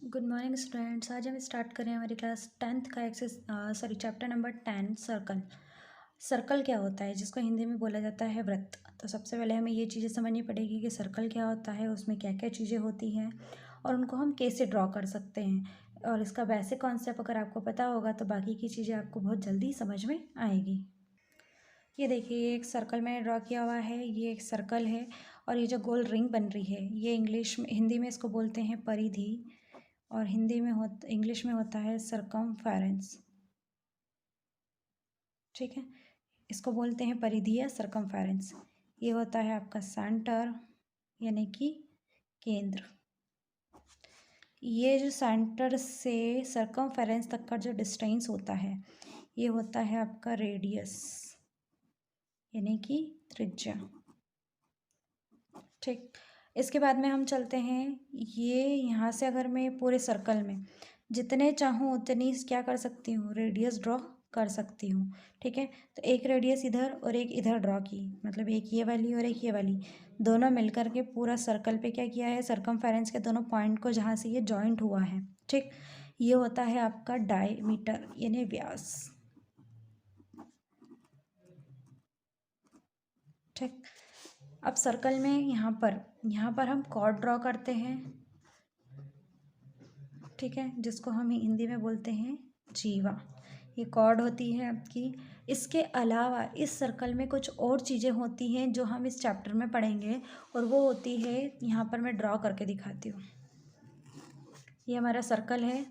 Good morning students. आज हम start करें हमारी क्लास 10th का चैप्टर नंबर 10 सर्कल। सर्कल क्या होता है, जिसको हिंदी में बोला जाता है वृत्त। तो सबसे पहले हमें ये चीज़ें समझनी पड़ेगी कि सर्कल क्या होता है, उसमें क्या क्या चीज़ें होती हैं और उनको हम कैसे ड्रॉ कर सकते हैं। और इसका बेसिक कॉन्सेप्ट अगर आपको पता होगा तो बाकी की चीज़ें आपको बहुत जल्दी समझ में आएगी। ये देखिए, ये एक सर्कल मैंने ड्रॉ किया हुआ है। ये एक सर्कल है और ये जो गोल रिंग बन रही है, ये हिंदी में इसको बोलते हैं परिधि और इंग्लिश में होता है सरकमफेरेंस। ठीक है, इसको बोलते हैं परिधि या सरकमफेरेंस। ये होता है आपका सेंटर यानी कि केंद्र। ये जो सेंटर से सरकमफेरेंस तक का जो डिस्टेंस होता है, ये होता है आपका रेडियस यानी कि त्रिज्या। ठीक, इसके बाद में हम चलते हैं। ये यहाँ से अगर मैं पूरे सर्कल में जितने चाहूँ उतनी क्या कर सकती हूँ, रेडियस ड्रॉ कर सकती हूँ। ठीक है, तो एक रेडियस इधर और एक इधर ड्रॉ की, मतलब एक ये वाली और एक ये वाली, दोनों मिलकर के पूरा सर्कल पे क्या किया है, सरकमफेरेंस के दोनों पॉइंट को जहाँ से ये जॉइंट हुआ है। ठीक, ये होता है आपका डायमीटर यानी व्यास। ठीक, अब सर्कल में यहाँ पर हम कॉर्ड ड्रॉ करते हैं। ठीक है, जिसको हम हिंदी में बोलते हैं जीवा। ये कॉर्ड होती है आपकी। इसके अलावा इस सर्कल में कुछ और चीज़ें होती हैं जो हम इस चैप्टर में पढ़ेंगे, और वो होती है, यहाँ पर मैं ड्रॉ करके दिखाती हूँ। ये हमारा सर्कल है।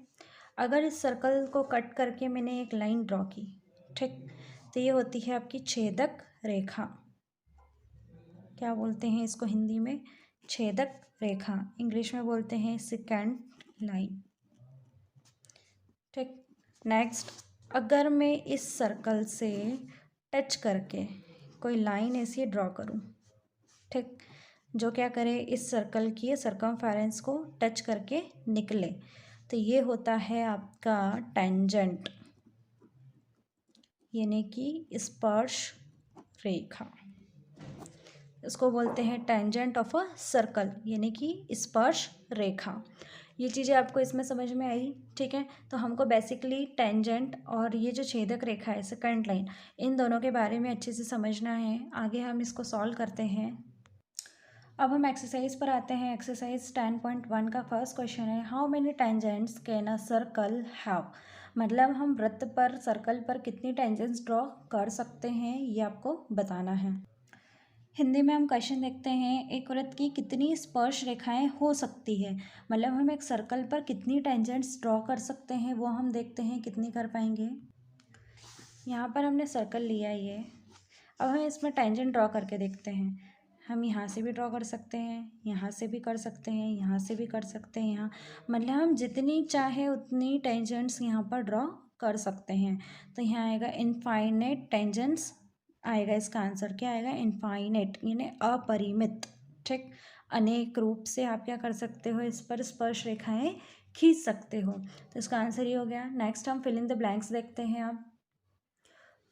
अगर इस सर्कल को कट करके मैंने एक लाइन ड्रॉ की, ठीक, तो ये होती है आपकी छेदक रेखा। क्या बोलते हैं इसको हिंदी में? छेदक रेखा। इंग्लिश में बोलते हैं सेकेंड लाइन। ठीक, नेक्स्ट, अगर मैं इस सर्कल से टच करके कोई लाइन ऐसी ड्रॉ करूं, ठीक, जो क्या करे, इस सर्कल की सरकमफेरेंस को टच करके निकले, तो ये होता है आपका टेंजेंट यानी कि स्पर्श रेखा। इसको बोलते हैं टेंजेंट ऑफ अ सर्कल यानी कि स्पर्श रेखा। ये चीज़ें आपको इसमें समझ में आई। ठीक है, तो हमको बेसिकली टेंजेंट और ये जो छेदक रेखा है सेकंड लाइन, इन दोनों के बारे में अच्छे से समझना है। आगे हम इसको सॉल्व करते हैं। अब हम एक्सरसाइज पर आते हैं। एक्सरसाइज 10.1 का फर्स्ट क्वेश्चन है, how many tangents can a circle have. मतलब हम वृत्त पर, सर्कल पर कितनी टेंजेंट्स ड्रॉ कर सकते हैं, ये आपको बताना है। हिंदी में हम क्वेश्चन देखते हैं, एक वृत्त की कितनी स्पर्श रेखाएं हो सकती है। मतलब हम एक सर्कल पर कितनी टेंजेंट्स ड्रॉ कर सकते हैं, वो हम देखते हैं कितनी कर पाएंगे। यहाँ पर हमने सर्कल लिया ये। अब हम इसमें टेंजेंट ड्रॉ करके देखते हैं। हम यहाँ से भी ड्रॉ कर सकते हैं, यहाँ से भी कर सकते हैं, यहाँ से भी कर सकते हैं, यहाँ, मतलब हम जितनी चाहे उतनी टेंजेंट्स यहाँ पर ड्रॉ कर सकते हैं। तो यहाँ आएगा इनफाइनाइट टेंजेंट्स आएगा। इसका आंसर क्या आएगा? इनफाइनाइट यानी अपरिमित। ठीक, अनेक रूप से आप क्या कर सकते हो, इस पर स्पर्श रेखाएं खींच सकते हो। तो इसका आंसर ये हो गया। नेक्स्ट हम फिल इन द ब्लैंक्स देखते हैं। आप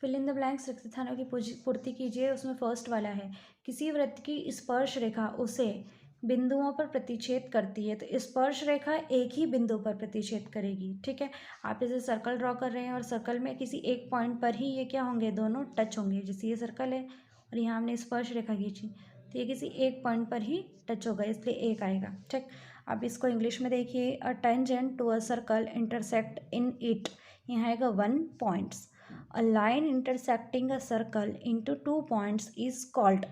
फिल इन द ब्लैंक्स रिक्त स्थानों की पूर्ति कीजिए। उसमें फर्स्ट वाला है, किसी वृत्त की स्पर्श रेखा उसे बिंदुओं पर प्रतिच्छेद करती है। तो स्पर्श रेखा एक ही बिंदु पर प्रतिच्छेद करेगी। ठीक है, आप इसे सर्कल ड्रॉ कर रहे हैं और सर्कल में किसी एक पॉइंट पर ही ये क्या होंगे, दोनों टच होंगे। जैसे ये सर्कल है और यहाँ हमने स्पर्श रेखा खींची, तो ये किसी एक पॉइंट पर ही टच होगा, इसलिए एक आएगा। ठीक, अब इसको इंग्लिश में देखिए, a tangent to a circle intersect in it, यहाँ आएगा 1 points. A line intersecting a circle into 2 points is called.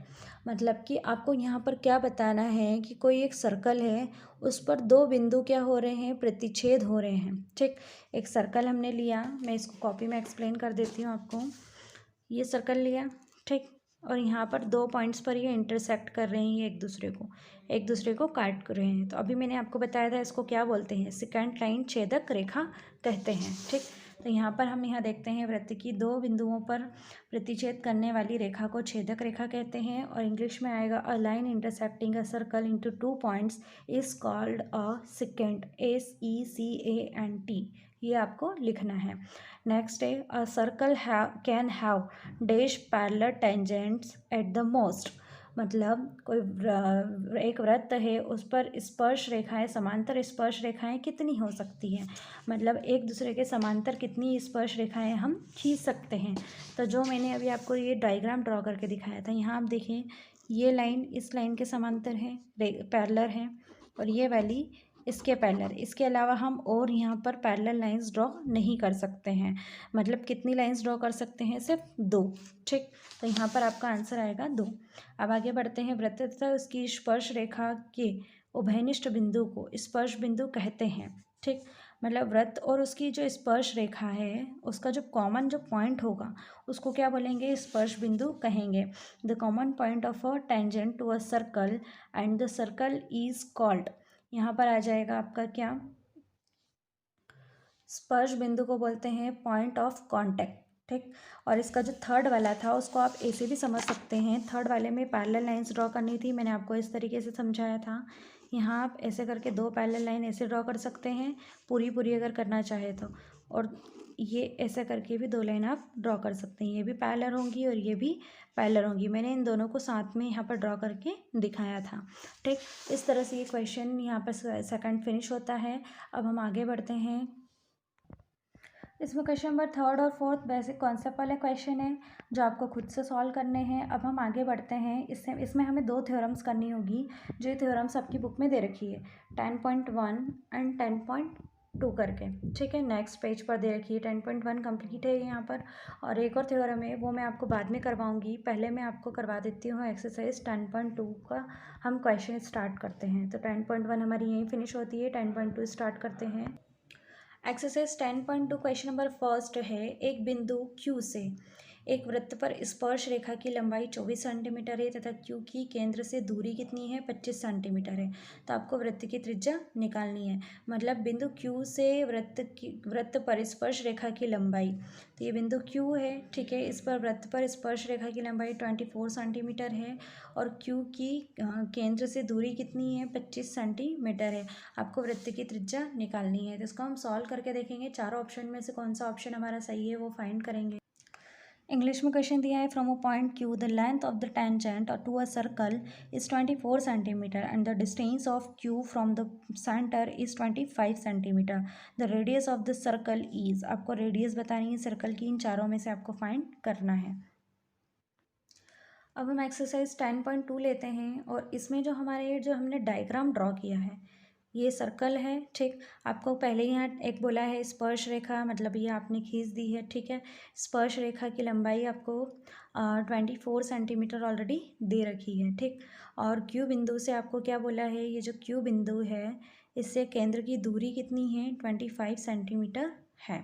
मतलब कि आपको यहाँ पर क्या बताना है कि कोई एक सर्कल है, उस पर 2 बिंदु क्या हो रहे हैं, प्रतिच्छेद हो रहे हैं। ठीक, एक सर्कल हमने लिया, मैं इसको कॉपी में एक्सप्लेन कर देती हूँ आपको। ये सर्कल लिया, ठीक, और यहाँ पर 2 पॉइंट्स पर ये इंटरसेक्ट कर रहे हैं, ये एक दूसरे को काट रहे हैं। तो अभी मैंने आपको बताया था इसको क्या बोलते हैं, सेकेंड लाइन छेदक रेखा कहते हैं। ठीक, तो यहाँ पर हम यहाँ देखते हैं, वृत्त की 2 बिंदुओं पर प्रतिच्छेद करने वाली रेखा को छेदक रेखा कहते हैं। और इंग्लिश में आएगा, अ line intersecting a circle into 2 points is called a secant, SECANT। ये आपको लिखना है। नेक्स्ट है, a circle can have dash parallel tangents at the most. मतलब कोई एक वृत्त है, उस पर स्पर्श रेखाएं, समांतर स्पर्श रेखाएं कितनी हो सकती है, मतलब एक दूसरे के समांतर कितनी स्पर्श रेखाएं हम खींच सकते हैं। तो जो मैंने अभी आपको ये डायग्राम ड्रॉ करके दिखाया था, यहाँ आप देखें ये लाइन इस लाइन के समांतर है, पैरेलल है, और ये वाली इसके पैरेलल। इसके अलावा हम और यहाँ पर पैरेलल लाइंस ड्रॉ नहीं कर सकते हैं। मतलब कितनी लाइंस ड्रॉ कर सकते हैं, सिर्फ 2। ठीक, तो यहाँ पर आपका आंसर आएगा 2। अब आगे बढ़ते हैं। वृत्त तथा उसकी स्पर्श रेखा के उभयनिष्ठ बिंदु को स्पर्श बिंदु कहते हैं। ठीक, मतलब वृत्त और उसकी जो स्पर्श रेखा है, उसका जो कॉमन जो पॉइंट होगा उसको क्या बोलेंगे, स्पर्श बिंदु कहेंगे। The common point of a tangent to a circle and the circle is called, यहाँ पर आ जाएगा आपका क्या, स्पर्श बिंदु को बोलते हैं पॉइंट ऑफ कांटेक्ट। ठीक, और इसका जो थर्ड वाला था उसको आप ऐसे भी समझ सकते हैं। थर्ड वाले में पैरेलल लाइंस ड्रॉ करनी थी, मैंने आपको इस तरीके से समझाया था। यहाँ आप ऐसे करके 2 पैरेलल लाइन ऐसे ड्रॉ कर सकते हैं, पूरी पूरी अगर करना चाहे तो, और ये ऐसे करके भी 2 लाइन आप ड्रॉ कर सकते हैं। ये भी पैरेलल होंगी और ये भी पैरेलल होंगी। मैंने इन दोनों को साथ में यहाँ पर ड्रॉ करके दिखाया था। ठीक, इस तरह से ये क्वेश्चन यहाँ पर सेकंड फिनिश होता है। अब हम आगे बढ़ते हैं। इसमें क्वेश्चन नंबर 3 और 4 बेसिक कॉन्सेप्ट वाले क्वेश्चन है जो आपको खुद से सॉल्व करने हैं। अब हम आगे बढ़ते हैं। इसमें हमें 2 थ्योरम्स करनी होगी, जो ये थ्योरम्स आपकी बुक में दे रखी है 10.1 एंड 10.2 करके। ठीक है, नेक्स्ट पेज पर दे रखी है। 10.1 कंप्लीट है यहाँ पर, और एक और थ्योरम है वो मैं आपको बाद में करवाऊँगी। पहले मैं आपको करवा देती हूँ एक्सरसाइज 10.2 का हम क्वेश्चन स्टार्ट करते हैं। तो 10.1 हमारी यहीं फिनिश होती है, 10.2 स्टार्ट करते हैं। एक्सरसाइज 10.2 क्वेश्चन नंबर फर्स्ट है। एक बिंदु Q से एक वृत्त पर स्पर्श रेखा की लंबाई 24 सेंटीमीटर है तथा Q की केंद्र से दूरी कितनी है, 25 सेंटीमीटर है। तो आपको वृत्त की त्रिज्या निकालनी है। मतलब बिंदु Q से वृत्त पर स्पर्श रेखा की लंबाई, तो ये बिंदु Q है। ठीक है, इस पर वृत्त पर स्पर्श रेखा की लंबाई 24 सेंटीमीटर है, और Q की केंद्र से दूरी कितनी है, 25 सेंटीमीटर है। आपको वृत्त की त्रिज्या निकालनी है। तो इसको हम सॉल्व करके देखेंगे। चारों ऑप्शन में से कौन सा ऑप्शन हमारा सही है वो फाइंड करेंगे। इंग्लिश में क्वेश्चन दिया है, from a point Q the length of the tangent to a circle is 24 centimetre and the distance of Q from the centre is 25 centimetre. The radius of the circle is, आपको radius बतानी है circle की। इन चारों में से आपको find करना है। अब हम एक्सरसाइज 10.2 लेते हैं, और इसमें जो हमारे जो हमने डायग्राम ड्रॉ किया है, ये सर्कल है। ठीक, आपको पहले यहाँ एक बोला है स्पर्श रेखा, मतलब ये आपने खींच दी है। ठीक है, स्पर्श रेखा की लंबाई आपको 24 सेंटीमीटर ऑलरेडी दे रखी है। ठीक, और क्यू बिंदु से आपको क्या बोला है, ये जो क्यू बिंदु है इससे केंद्र की दूरी कितनी है, 25 सेंटीमीटर है।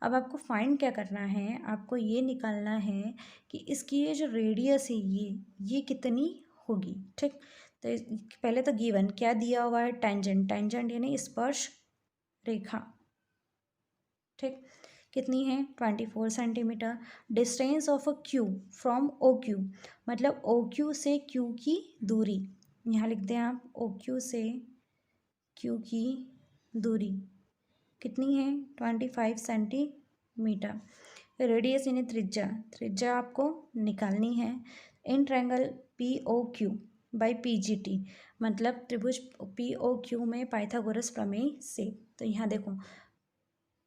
अब आपको फाइंड क्या करना है, आपको ये निकालना है कि इसकी ये जो रेडियस है ये कितनी होगी। ठीक, तो पहले तो गिवन क्या दिया हुआ है, टेंजेंट, टेंजेंट यानी स्पर्श रेखा। ठीक, कितनी है, 24 centimetre. Distance of a Q from O Q, मतलब ओ क्यू से क्यू की दूरी, यहाँ लिख दें आप, ओ क्यू से क्यू की दूरी कितनी है, 25 सेंटीमीटर। रेडियस यानी त्रिज्या, त्रिज्या आपको निकालनी है। In triangle P O Q by PGT, मतलब त्रिभुज POQ में पाइथागोरस प्रमेय से। तो यहाँ देखो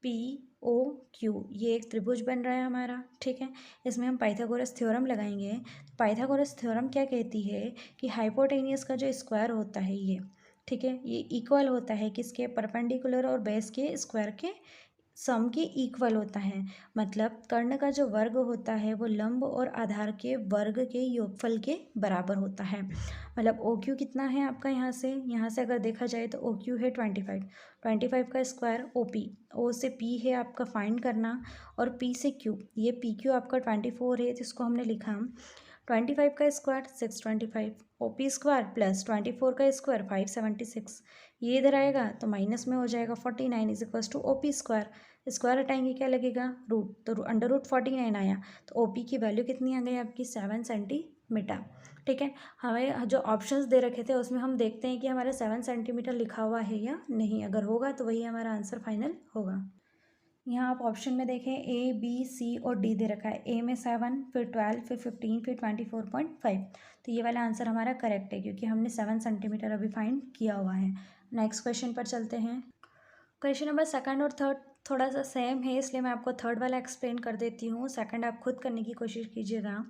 POQ ये एक त्रिभुज बन रहा है हमारा। ठीक है, इसमें हम पाइथागोरस थ्योरम लगाएंगे। पाइथागोरस थ्योरम क्या कहती है कि हाइपोटेनियस का जो स्क्वायर होता है ये, ठीक है, ये इक्वल होता है किसके, परपेंडिकुलर और बेस के स्क्वायर के सम के इक्वल होता है। मतलब कर्ण का जो वर्ग होता है वो लंब और आधार के वर्ग के योगफल के बराबर होता है। मतलब ओ क्यू कितना है आपका, यहाँ से अगर देखा जाए तो ओ क्यू है 25 का स्क्वायर ओ से पी है आपका फाइंड करना, और पी से क्यू, ये पी क्यू आपका 24 है, तो इसको हमने लिखा 25 का square 625, O P square plus 24 का स्क्वायर 576। ये इधर आएगा तो माइनस में हो जाएगा 49 is equals to O P square. Square हटाएंगे क्या लगेगा, रूट, तो अंडर रूट 49 आया, तो ओ पी की वैल्यू कितनी आ गई आपकी, 7 सेंटीमीटर। ठीक है, हमें जो ऑप्शंस दे रखे थे उसमें हम देखते हैं कि हमारा 7 सेंटीमीटर लिखा हुआ है या नहीं। अगर होगा तो वही हमारा आंसर फाइनल होगा। यहाँ आप ऑप्शन में देखें ए बी सी और डी दे रखा है। ए में 7, फिर 12, फिर 15, फिर 24.5। तो ये वाला आंसर हमारा करेक्ट है क्योंकि हमने 7 सेंटीमीटर अभी फाइंड किया हुआ है। नेक्स्ट क्वेश्चन पर चलते हैं। क्वेश्चन नंबर सेकंड और थर्ड थोड़ा सा सेम है, इसलिए मैं आपको थर्ड वाला एक्सप्लेन कर देती हूँ। सेकंड आप खुद करने की कोशिश कीजिएगा।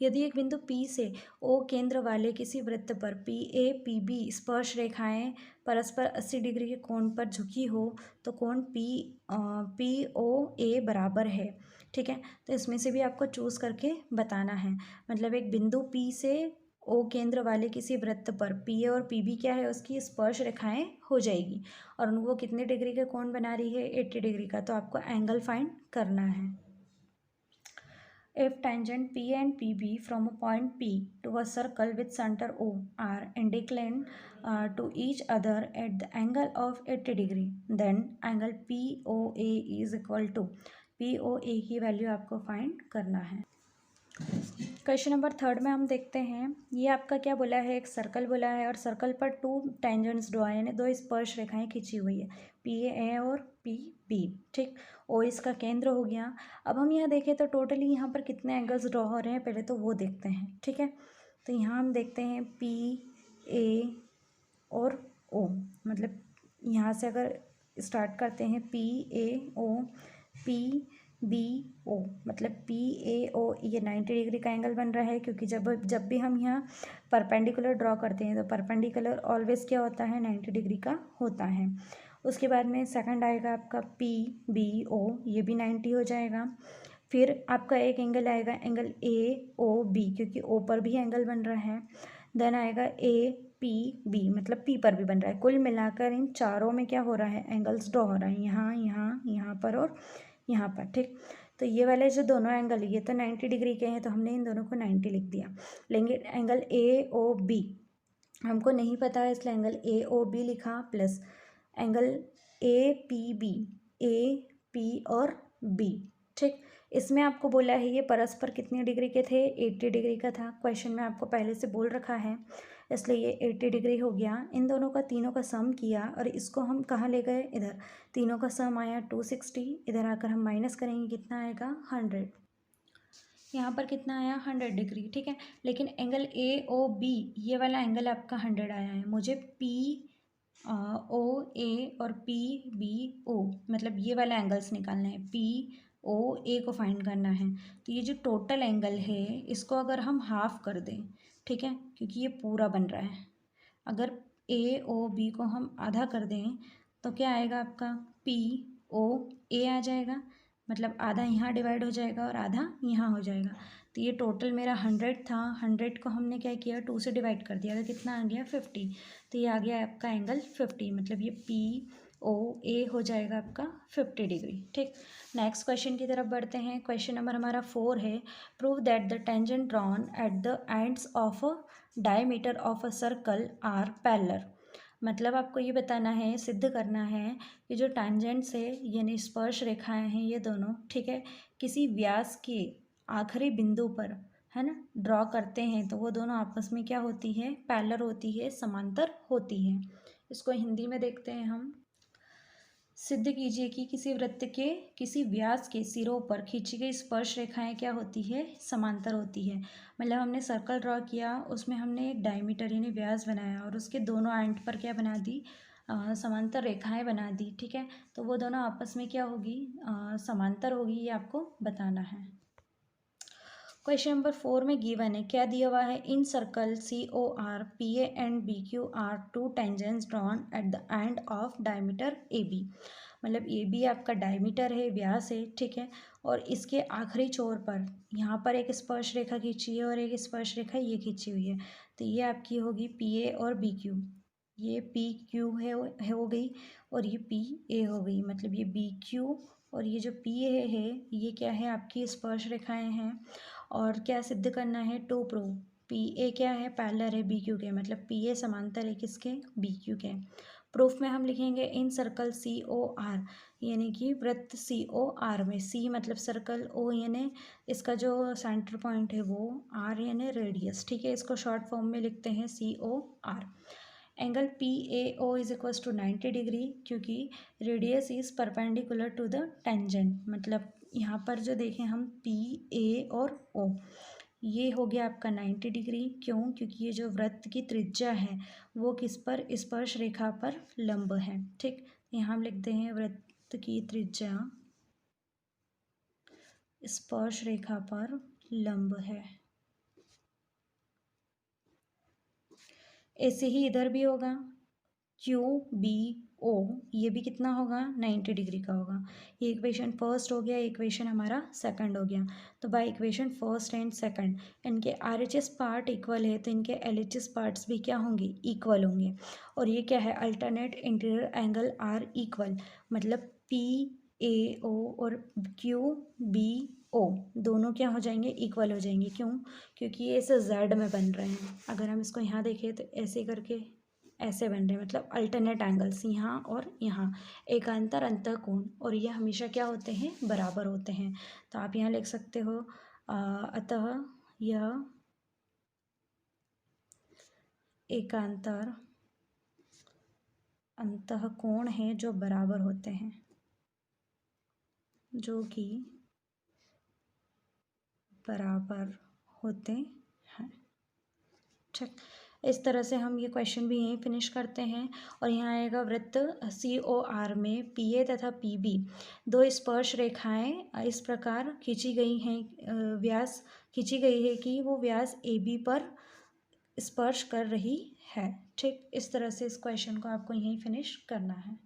यदि एक बिंदु P से O केंद्र वाले किसी वृत्त पर PA PB स्पर्श रेखाएं परस्पर 80 डिग्री के कोण पर झुकी हो तो कोण POA बराबर है। ठीक है, तो इसमें से भी आपको चूज़ करके बताना है। मतलब एक बिंदु P से O केंद्र वाले किसी वृत्त पर PA और PB क्या है, उसकी स्पर्श रेखाएं हो जाएगी और उनको कितने डिग्री का कोण बना रही है, 80 डिग्री का। तो आपको एंगल फाइंड करना है। If tangent P and PB from a point P to a circle with center O are inclined to each other at the angle of 80 degree, then angle POA is equal to, POA की value आपको find करना है। Question number third में हम देखते हैं, ये आपका क्या बोला है, एक सर्कल बोला है और सर्कल पर 2 टेंजेंट्स ड्रॉ यानी 2 स्पर्श रेखाएं खींची हुई है, PA और PB। ठीक, ओ इसका केंद्र हो गया। अब हम यहाँ देखें तो टोटली यहाँ पर कितने एंगल्स ड्रॉ हो रहे हैं, पहले तो वो देखते हैं। ठीक है, तो यहाँ हम देखते हैं PA और O, मतलब यहाँ से अगर स्टार्ट करते हैं PAO PBO, मतलब PAO ये 90 डिग्री का एंगल बन रहा है क्योंकि जब भी हम यहाँ परपेंडिकुलर ड्रॉ करते हैं तो परपेंडिकुलर ऑलवेज क्या होता है, 90 डिग्री का होता है। उसके बाद में सेकंड आएगा आपका PBO, ये भी 90 हो जाएगा। फिर आपका एक एंगल आएगा एंगल AOB क्योंकि O पर भी एंगल बन रहा है। देन आएगा APB, मतलब P पर भी बन रहा है। कुल मिलाकर इन चारों में क्या हो रहा है, एंगल्स ड्रॉ हो रहा है, यहाँ यहाँ यहाँ पर और यहाँ पर। ठीक, तो ये वाले जो दोनों एंगल ये तो 90 डिग्री के हैं, तो हमने इन दोनों को 90 लिख दिया। लेकिन एंगल AOB हमको नहीं पता है, इसलिए एंगल AOB लिखा, प्लस एंगल APB, AP और B। ठीक, इसमें आपको बोला है ये परस्पर कितने डिग्री के थे, 80 डिग्री का था। क्वेश्चन में आपको पहले से बोल रखा है, इसलिए ये 80 डिग्री हो गया। इन दोनों का तीनों का सम किया और इसको हम कहाँ ले गए, इधर। तीनों का सम आया 260, इधर आकर हम माइनस करेंगे, कितना आएगा 100। यहाँ पर कितना आया 100 डिग्री। ठीक है, लेकिन एंगल AOB ये वाला एंगल आपका 100 आया है। मुझे POA और PBO मतलब ये वाला एंगल्स निकालना है, POA को फाइंड करना है। तो ये जो टोटल एंगल है इसको अगर हम हाफ कर दें, ठीक है, क्योंकि ये पूरा बन रहा है, अगर AOB को हम आधा कर दें तो क्या आएगा आपका POA आ जाएगा, मतलब आधा यहाँ डिवाइड हो जाएगा और आधा यहाँ हो जाएगा। तो ये टोटल मेरा 100 था, 100 को हमने क्या किया 2 से डिवाइड कर दिया, तो कितना आ गया 50। तो ये आ गया आपका एंगल 50, मतलब ये POA हो जाएगा आपका 50 डिग्री। ठीक, नेक्स्ट क्वेश्चन की तरफ बढ़ते हैं। क्वेश्चन नंबर हमारा 4 है, prove that the tangent drawn at the ends of a diameter of a circle are parallel. मतलब आपको ये बताना है, सिद्ध करना है कि जो टैंजेंट्स है यानी स्पर्श रेखाएं हैं ये दोनों, ठीक है, किसी व्यास के आखिरी बिंदु पर, है ना, ड्रॉ करते हैं तो वो दोनों आपस में क्या होती है, पैरेलल होती है, समांतर होती है। इसको हिंदी में देखते हैं हम। सिद्ध कीजिए कि किसी वृत्त के किसी व्यास के सिरों पर खींची गई स्पर्श रेखाएं क्या होती है, समांतर होती है। मतलब हमने सर्कल ड्रॉ किया, उसमें हमने एक डायमीटर यानी व्यास बनाया और उसके दोनों एंड पर क्या बना दी, समांतर रेखाएं बना दी। ठीक है, तो वो दोनों आपस में क्या होगी, समांतर होगी, ये आपको बताना है। क्वेश्चन नंबर 4 में गिवन है, क्या दिया हुआ है, in circle COR PA and BQ are 2 tangents drawn at the end of diameter AB। मतलब AB आपका डायमीटर है, व्यास है, ठीक है, और इसके आखिरी छोर पर यहाँ पर एक स्पर्श रेखा खींची है और एक स्पर्श रेखा ये खींची हुई है। तो ये आपकी होगी PA और BQ, ये PQ है हो गई और ये PA हो गई। मतलब ये BQ और ये जो PA है ये क्या है, आपकी स्पर्श रेखाएं हैं। और क्या सिद्ध करना है, टू प्रूव PA क्या है, पैरेलल है BQ के, मतलब PA समांतर है किसके, BQ के। प्रूफ में हम लिखेंगे इन सर्कल COR यानी कि वृत्त COR में, C मतलब सर्कल, O यानी इसका जो सेंटर पॉइंट है वो, R यानी रेडियस। ठीक है, इसको शॉर्ट फॉर्म में लिखते हैं COR। Angle P A O is equals to 90 degree, क्योंकि radius is perpendicular to the tangent. मतलब यहाँ पर जो देखें हम पी ए और ओ, ये हो गया आपका 90 डिग्री। क्यों? क्योंकि ये जो वृत्त की त्रिज्या है वो किस पर, स्पर्श रेखा पर लंब है। ठीक, यहाँ हम लिखते हैं वृत्त की त्रिज्या स्पर्श रेखा पर लंब है। ऐसे ही इधर भी होगा, क्यू बी ओ, ये भी कितना होगा, 90 डिग्री का होगा। ये इक्वेशन फर्स्ट हो गया, इक्वेशन हमारा सेकंड हो गया। तो by equation first and second इनके RHS पार्ट इक्वल है, तो इनके LHS पार्ट्स भी क्या होंगे, इक्वल होंगे। और ये क्या है, alternate interior angle are equal, मतलब पी ए ओ और क्यू बी ओ दोनों क्या हो जाएंगे, इक्वल हो जाएंगे। क्यों? क्योंकि ये ऐसे जेड में बन रहे हैं। अगर हम इसको यहाँ देखें तो ऐसे करके ऐसे बन रहे हैं, मतलब अल्टरनेट एंगल्स यहाँ और यहाँ, एकांतर अंतःकोण, और ये हमेशा क्या होते हैं, बराबर होते हैं। तो आप यहाँ लिख सकते हो अतः यह एकांतर अंतःकोण है जो बराबर होते हैं, जो कि बराबर होते हैं। ठीक, इस तरह से हम ये क्वेश्चन भी यहीं फिनिश करते हैं। और यहाँ आएगा वृत्त COR में PA तथा PB दो स्पर्श रेखाएं इस प्रकार खींची गई हैं, व्यास खींची गई है कि वो व्यास AB पर स्पर्श कर रही है। ठीक, इस तरह से इस क्वेश्चन को आपको यहीं फिनिश करना है।